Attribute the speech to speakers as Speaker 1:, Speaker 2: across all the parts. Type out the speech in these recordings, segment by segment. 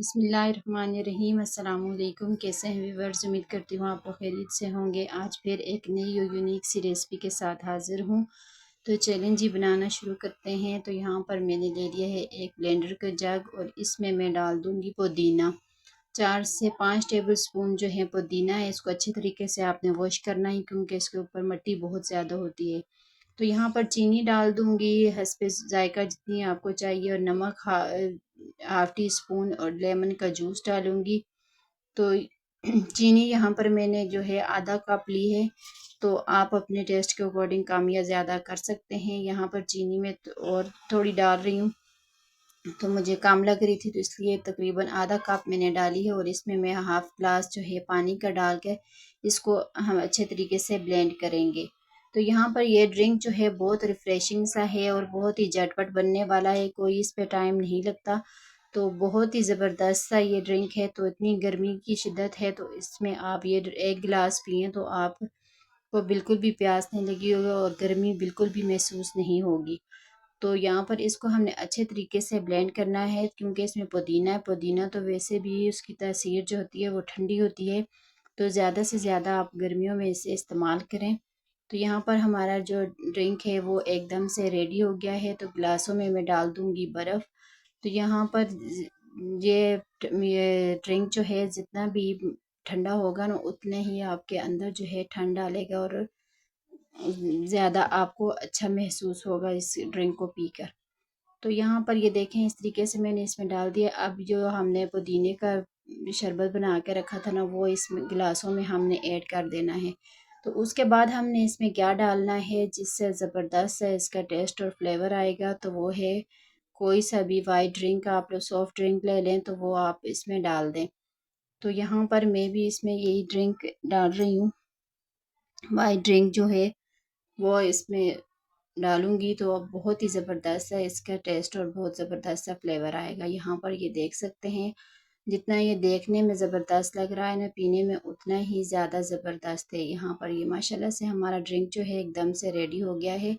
Speaker 1: بسم اللہ الرحمن الرحیم۔ السلام علیکم، کیسے ہیں ویورز؟ امید کرتی ہوں آپ خیریت سے ہوں گے۔ آج پھر ایک نئی اور یونیک سی ریسپی کے ساتھ حاضر ہوں، تو چیلنج ہی بنانا شروع کرتے ہیں۔ تو یہاں پر میں نے لے لیا ہے ایک بلینڈر کا جگ، اور اس میں ڈال دوں گی پودینہ۔ 4 سے 5 ٹیبل سپون جو ہے پودینہ ہے، اس کو اچھے طریقے سے آپ نے واش کرنا ہے، کیونکہ اس کے اوپر مٹی بہت زیادہ ہوتی ہے۔ تو یہاں پر چینی ڈال دوں گی حسب ذائقہ جتنی آپ کو چاہیے، اور نمک ہاف ٹی سپون، اور لیمن کا جوس ڈالوں گی۔ تو چینی یہاں پر میں نے جو ہے آدھا کپ لی ہے، تو آپ اپنے ٹیسٹ کے اکارڈنگ کم یا زیادہ کر سکتے ہیں۔ یہاں پر چینی میں اور تھوڑی ڈال رہی ہوں، تو مجھے کم لگ رہی تھی، تو اس لیے تقریباً آدھا کپ میں نے ڈالی ہے، اور اس میں ہاف گلاس جو ہے پانی کا ڈال کے اس کو ہم اچھے طریقے سے بلینڈ کریں گے۔ تو یہاں پر یہ ڈرنک جو ہے بہت ریفریشنگ سا ہے، اور بہت ہی جھٹپٹ بننے والا ہے، کوئی اس پہ ٹائم نہیں لگتا۔ تو بہت ہی زبردست سا یہ ڈرنک ہے۔ تو اتنی گرمی کی شدت ہے، تو اس میں آپ یہ ایک گلاس پئیں تو آپ کو بالکل بھی پیاس نہیں لگی ہوگی، اور گرمی بالکل بھی محسوس نہیں ہوگی۔ تو یہاں پر اس کو ہم نے اچھے طریقے سے بلینڈ کرنا ہے، کیونکہ اس میں پودینہ ہے۔ پودینہ تو ویسے بھی اس کی تاثیر جو ہوتی ہے وہ ٹھنڈی ہوتی ہے، تو زیادہ سے زیادہ آپ گرمیوں میں اسے استعمال کریں۔ تو یہاں پر ہمارا جو ڈرنک ہے وہ ایک دم سے ریڈی ہو گیا ہے۔ تو گلاسوں میں ڈال دوں گی برف۔ تو یہاں پر یہ ڈرنک جو ہے جتنا بھی ٹھنڈا ہوگا نا، اتنے ہی آپ کے اندر جو ہے ٹھنڈ ڈالے گا، اور زیادہ آپ کو اچھا محسوس ہوگا اس ڈرنک کو پی کر۔ تو یہاں پر یہ دیکھیں، اس طریقے سے میں نے اس میں ڈال دیا۔ اب جو ہم نے پودینے کا شربت بنا کے رکھا تھا نا، وہ اس میں گلاسوں میں ہم نے ایڈ کر دینا ہے۔ تو اس کے بعد ہم نے اس میں کیا ڈالنا ہے جس سے زبردست ہے اس کا ٹیسٹ اور فلیور آئے گا، تو وہ ہے کوئی سا بھی وائٹ ڈرنک، آپ لوگ سافٹ ڈرنک لے لیں تو وہ آپ اس میں ڈال دیں۔ تو یہاں پر میں بھی اس میں یہی ڈرنک ڈال رہی ہوں، وائٹ ڈرنک جو ہے وہ اس میں ڈالوں گی، تو اب بہت ہی زبردست ہے اس کا ٹیسٹ، اور بہت زبردست سا فلیور آئے گا۔ یہاں پر یہ دیکھ سکتے ہیں، جتنا یہ دیکھنے میں زبردست لگ رہا ہے نا، پینے میں اتنا ہی زیادہ زبردست ہے۔ یہاں پر یہ ماشاءاللہ سے ہمارا ڈرنک جو ہے ایک دم سے ریڈی ہو گیا ہے۔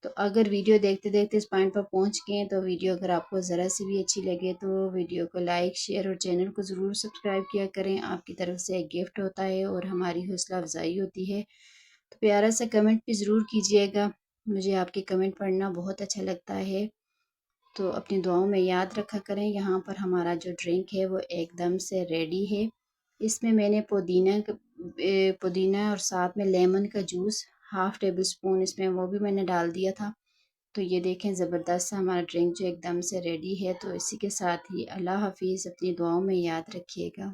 Speaker 1: تو اگر ویڈیو دیکھتے دیکھتے اس پوائنٹ پر پہنچ گئے ہیں، تو ویڈیو اگر آپ کو ذرا سی بھی اچھی لگے تو ویڈیو کو لائک، شیئر، اور چینل کو ضرور سبسکرائب کیا کریں۔ آپ کی طرف سے ایک گفٹ ہوتا ہے، اور ہماری حوصلہ افزائی ہوتی ہے۔ تو پیارا سا کمنٹ بھی ضرور کیجیے گا، مجھے آپ کے کمنٹ پڑھنا بہت اچھا لگتا ہے۔ تو اپنی دعاؤں میں یاد رکھا کریں۔ یہاں پر ہمارا جو ڈرنک ہے وہ ایک دم سے ریڈی ہے۔ اس میں نے پودینہ اور ساتھ میں لیمن کا جوس ہاف ٹیبل سپون اس میں وہ بھی میں نے ڈال دیا تھا۔ تو یہ دیکھیں، زبردست ہمارا ڈرنک جو ایک دم سے ریڈی ہے۔ تو اسی کے ساتھ ہی اللہ حافظ، اپنی دعاؤں میں یاد رکھیے گا۔